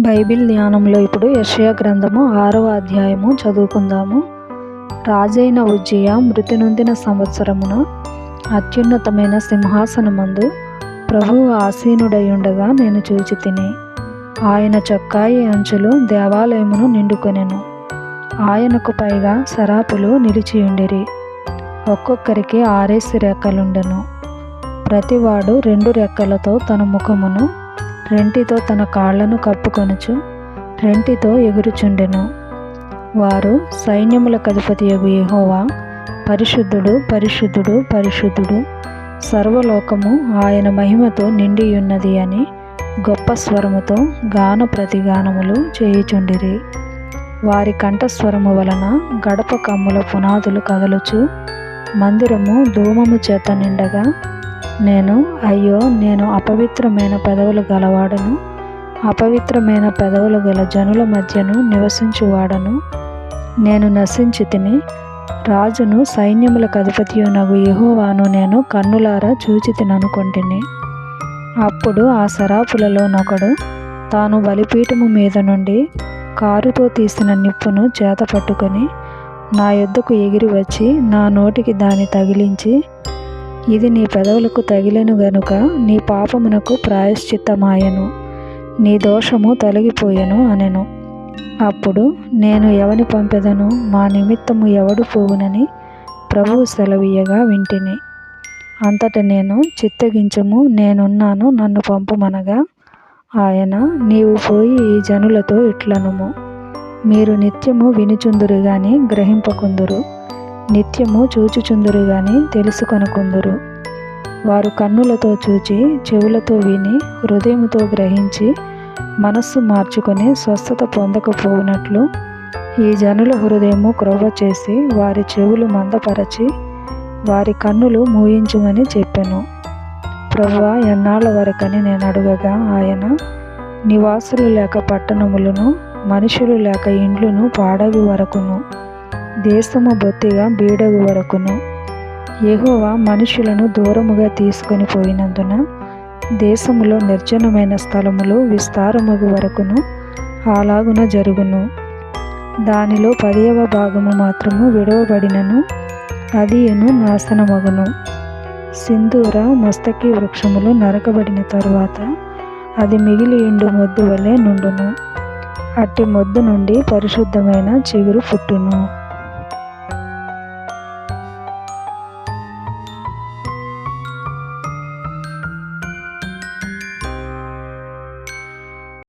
Bible ధ్యానంలో ఇప్పుడు యెషయా గ్రంథము 6వ అధ్యాయము చదువుకుందాము. రాజైన ఉజ్జియా మృతి నొందిన సంవత్సరమున అత్యున్నతమైన సింహాసనమందు ప్రభువు ఆసీనుడై ఉండగా నేను చూచి తిని. ఆయన చొక్కాయి అంచులు దేవాలయమును నిండుకొనెను. ఆయనకు పైగా సరాపులు నిలిచియుండిరి. ఒక్కొక్కరికి 6 రెక్కలుండెను. ప్రతివాడు 2 రెక్కలతో తన ముఖమును, రెంటితో తన కాళ్లను కప్పుకొనుచు రెంటితో ఎగురుచుండెను. వారు సైన్యములకు అధిపతియగు యెహోవా, పరిశుద్ధుడు పరిశుద్ధుడు పరిశుద్ధుడు, సర్వలోకము ఆయన మహిమతో నిండియున్నది అని గొప్ప స్వరముతో గాన ప్రతిగానములు చేయుచుండిరి. వారి కంఠస్వరము వలన గడప కమ్ముల పునాదులు కదలుచు మందిరము ధూమము చేత నిండగా, అయ్యో నేను అపవిత్రమైన పెదవులు గలవాడను, అపవిత్రమైన పెదవులు గల జనుల మధ్యను నివసించువాడను, నేను నశించి తిని. రాజును సైన్యములకు అధిపతియునగు యెహోవాను నేను కన్నులారా చూచి తిననుకొంటిని. అప్పుడు ఆ సరాపులలోనొకడు తాను బలిపీఠము మీద నుండి కారుతో తీసిన నిప్పును చేత పట్టుకొని నా యొద్దకు ఎగిరి వచ్చి నా నోటికి దాని తగిలించి, ఇది నీ పెదవులకు తగిలెను గనుక నీ పాపమునకు ప్రాయశ్చిత్తమాయెను, నీ దోషము తొలగిపోయెను అనెను. అప్పుడు నేను ఎవని పంపెదను, మా నిమిత్తము ఎవడు పోవునని ప్రభువు సెలవీయగా వింటిని. అంతట నేను, చిత్తగించుము, నేనున్నాను, నన్ను పంపుమనగా ఆయన, నీవు పోయి ఈ జనులతో ఇట్లనుము, మీరు నిత్యము వినుచుందురు గాని గ్రహింపకుందురు, నిత్యము చూచుచుందురు గాని తెలుసుకొనకుందురు. వారు కన్నులతో చూచి, చెవులతో విని, హృదయముతో గ్రహించి మనస్సు మార్చుకొని స్వస్థత పొందకపోవునట్లు ఈ జనుల హృదయము క్రొవ్వ చేసి వారి చెవులు మందపరచి వారి కన్నులు మూయించుమని చెప్పెను. ప్రభువా, ఎన్నాళ్ళ వరకని నేను అడుగగా ఆయన, నివాసులు లేక పట్టణములను, మనుషులు లేక ఇండ్లును పాడగు వరకును, దేశము బొత్తిగా బీడగు వరకును, యెహోవా మనుషులను దూరముగా తీసుకొని పోయినందున దేశములో నిర్జనమైన స్థలములు విస్తారమగు వరకును అలాగున జరుగును. దానిలో 10వ భాగము మాత్రము విడవబడినను అదియును నాశనమగును. సింధూర మస్తకి వృక్షములు నరకబడిన తరువాత అది మిగిలి ఇండు మొద్దు వలె నుండును. అట్టి మొద్దు నుండి పరిశుద్ధమైన చిగురు పుట్టును.